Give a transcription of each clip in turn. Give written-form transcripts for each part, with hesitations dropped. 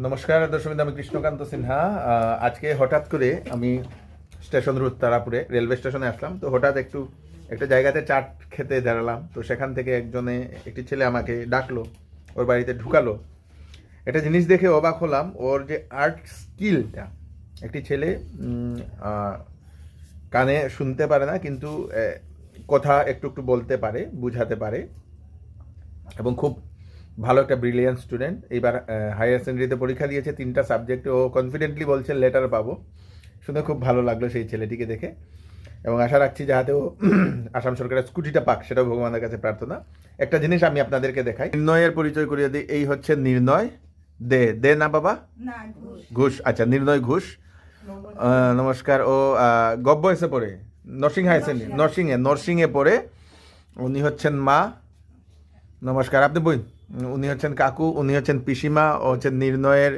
নমস্কার দর্শক, আমি কৃষ্ণকান্ত সিনহা। আজকে হঠাৎ করে আমি স্টেশন রোড তারাপুরে রেলওয়ে স্টেশনে আসলাম। তো হঠাৎ একটা জায়গাতে চাট খেতে দাঁড়ালাম। তো সেখান থেকে একটি ছেলে আমাকে ডাকলো, ওর বাড়িতে ঢুকালো। একটা জিনিস দেখে অবাক হলাম, ওর যে আর্ট স্কিলটা। একটি ছেলে কানে শুনতে পারে না, কিন্তু কথা একটু একটু বলতে পারে, বুঝাতে পারে, এবং খুব ভালো একটা ব্রিলিয়ান্ট স্টুডেন্ট। এইবার হায়ার সেকেন্ডারিতে পরীক্ষা দিয়েছে, 3টা সাবজেক্টে ও কনফিডেন্টলি বলছে লেটার পাবো। শুনে খুব ভালো লাগলো সেই ছেলেটিকে দেখে, এবং আশা রাখছি যাহাতে ও আসাম সরকারের স্কুটিটা পাক, সেটাও ভগবানের কাছে প্রার্থনা। একটা জিনিস আমি আপনাদেরকে দেখাই, নির্ণয়ের পরিচয় করিয়ে দিই। এই হচ্ছে নির্ণয় দে না বাবা, ঘোষ। আচ্ছা, নির্ণয় ঘোষ। নমস্কার। ও গব্বয়সে পড়ে, নরসিংহে পড়ে। উনি হচ্ছেন মা। নমস্কার। আপনি বই, উনি হচ্ছেন কাকু, উনি হচ্ছেন পিসিমা, ও হচ্ছেন নির্ণয়ের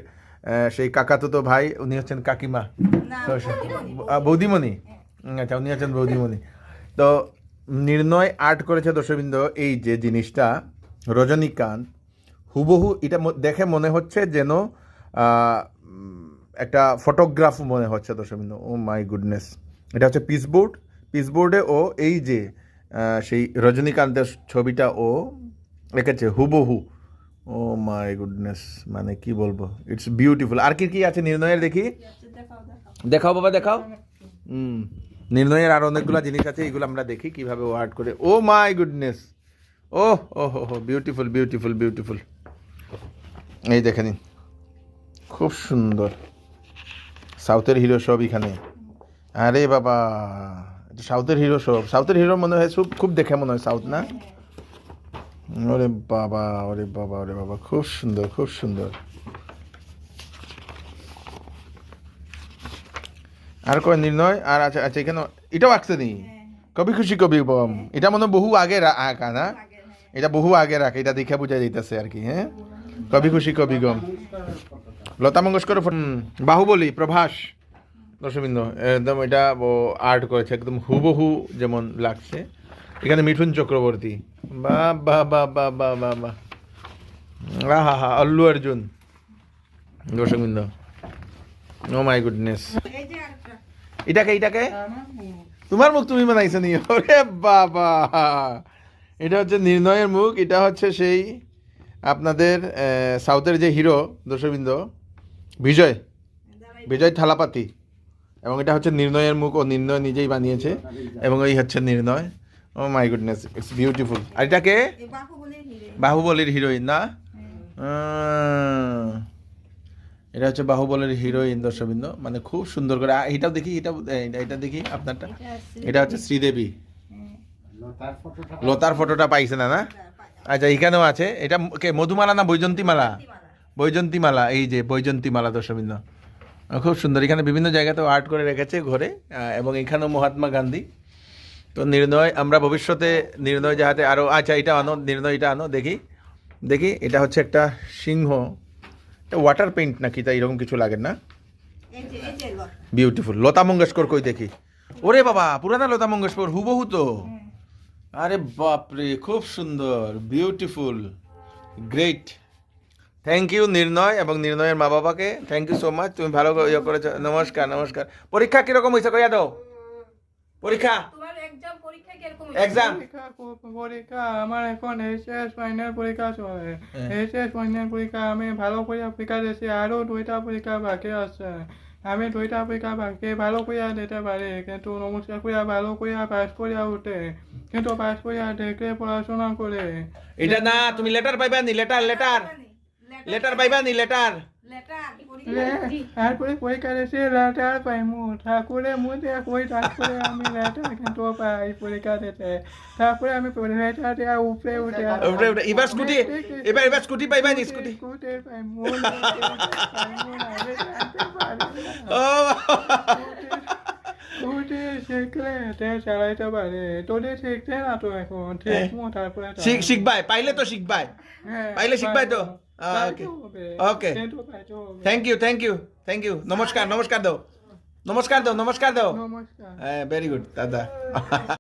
সেই কাকাতুতো ভাই, উনি হচ্ছেন কাকিমা, বৌদিমণি। আচ্ছা, উনি হচ্ছেন বৌদিমণি। তো নির্ণয় আর্ট করেছে দর্শকবৃন্দ, এই যে জিনিসটা রজনীকান্ত হুবহু। এটা দেখে মনে হচ্ছে যেন একটা ফটোগ্রাফ মনে হচ্ছে দর্শকবৃন্দ। ও মাই গুডনেস। এটা হচ্ছে পিসবোর্ডে ও এই যে সেই রজনীকান্তের ছবিটা ও এঁকেছে হুবহু। ও মাই গুডনেস, মানে কি বলবো, ইটস বিউটিফুল। আর কি কি আছে নির্ণয়ের, দেখি, দেখাও বাবা, দেখাও। নির্ণয়ের আর অনেকগুলো জিনিস আছে, এগুলো আমরা দেখি কিভাবে ও আর্ট করে। ও মাই গুডনেস, ও হো বিউটিফুল বিউটিফুল বিউটিফুল। এই দেখে নিন, খুব সুন্দর। সাউথের হিরো সব এখানে। আরে বাবা, সাউথের হিরো সব। সাউথের হিরো মনে হয় খুব দেখে মনে হয় সাউথ, না? ওরে বাবা, ওরে বাবা, ওরে বাবা, খুব সুন্দর, খুব সুন্দর। আর কয় নির্ণয়। আর আচ্ছা আচ্ছা, এখানে এটাও আঁকতে নি, কবি খুশি কবি গম। এটা মনে বহু আগে আঁকা, না? এটা বহু আগে রাখে, এটা দেখে বোঝা যাইতেছে আর কি। হ্যাঁ, কবি খুশি কবি গম, লতা মঙ্গেশকর। বাহুবলী, প্রভাস। দর্শকবৃন্দ, একদম এটা ও আর্ট করেছে, একদম হুবহু যেমন লাগছে। এখানে মিঠুন চক্রবর্তী, বা বা বা বা বা বা বা, হা হা, আল্লু অর্জুন। দর্শকবৃন্দ, ও মাই গুডনেস। এটাকে তোমার মুখ তুমি বানাইছো নি? ওরে বাবা, এটা হচ্ছে নির্ণয়ের মুখ। এটা হচ্ছে সেই আপনাদের সাউথের যে হিরো দর্শকবৃন্দ, বিজয় থালাপাতি, এবং এটা হচ্ছে নির্ণয়ের মুখ। ও নির্ণয় নিজেই বানিয়েছে, এবং এই হচ্ছে নির্ণয়। ও মাই গুডনেস, ইটস বিউটিফুল। আর এটাকে বাহুবলীর হিরোইন, না? এটা হচ্ছে বাহুবলীর হিরোইন দর্শকবৃন্দ, মানে খুব সুন্দর করে। এটাও দেখি, এটা দেখি আপনারটা। এটা হচ্ছে শ্রীদেবী। লতার ফটোটা পাইছে না? না, আচ্ছা, এখানেও আছে। এটা কে, মধুমালা না বৈজন্তীমালা? বৈজন্তীমালা, এই যে বৈজন্তীমালা দর্শকবৃন্দ, খুব সুন্দর। এখানে বিভিন্ন জায়গাতেও আর্ট করে রেখেছে ঘরে, এবং এখানেও মহাত্মা গান্ধী। তো নির্ণয়, আমরা ভবিষ্যতে নির্ণয় যাহাতে আরও। আচ্ছা, এটা আনো নির্ণয়, এটা আনো, দেখি। এটা হচ্ছে একটা সিংহ, ওয়াটার পেইন্ট নাকি, তাই এরকম কিছু লাগে, না? বিউটিফুল। লতা মঙ্গেশকর কই দেখি। ওরে বাবা, পুরানা লতা মঙ্গেশকর, হুবহু তো। আরে বাপরে, খুব সুন্দর, বিউটিফুল, গ্রেট। থ্যাংক ইউ নির্ণয়, এবং নির্ণয়ের মা বাবাকে থ্যাংক ইউ সো মাচ। তুমি ভালো ইয়ে করেছো। নমস্কার, নমস্কার। পরীক্ষা কিরকম হয়েছে কইয়া দাও। পরীক্ষা পরীক্ষা আমার এখন এইচএস ফাইনাল পরীক্ষা চলে। এইচএস ফাইনাল পরীক্ষা আমি ভালো করে পরীক্ষা দিয়েছি, আরও 2টা পরীক্ষা বাকি আছে। আমি 2টা পরীক্ষা বাকি ভালো করিয়া দিতে পারি, কিন্তু নমস্কার করিয়া ভালো করিয়া পাস করিয়া উঠে, কিন্তু পাস করিয়া দেখে পড়াশোনা করে। এটা না, তুমি লেটার পাইবা নি? লেটার পাইবা নি? লেটার তারপরে পরীক্ষা দিয়েছি, লেটার পাইমু। ঠাকুরে মুঝে কই, তারপরে আমি লেটার কিন্তু পাই পরীক্ষা দিতে। তারপরে আমি লেটার দিয়া উপরে উঠে। এবার স্কুটি পাইবা নি? স্কুটি পাইমু। শিখলে চালাইতে পারে, তোদের শিখতে না তো এখন, ঠিক মতো। তারপরে শিখবাই, পাইলে তো শিখবাই, পাইলে শিখবাই তো। ওকে, থ্যাংক ইউ। নমস্কার দাও। নমস্কার। ভেরি গুড দাদা।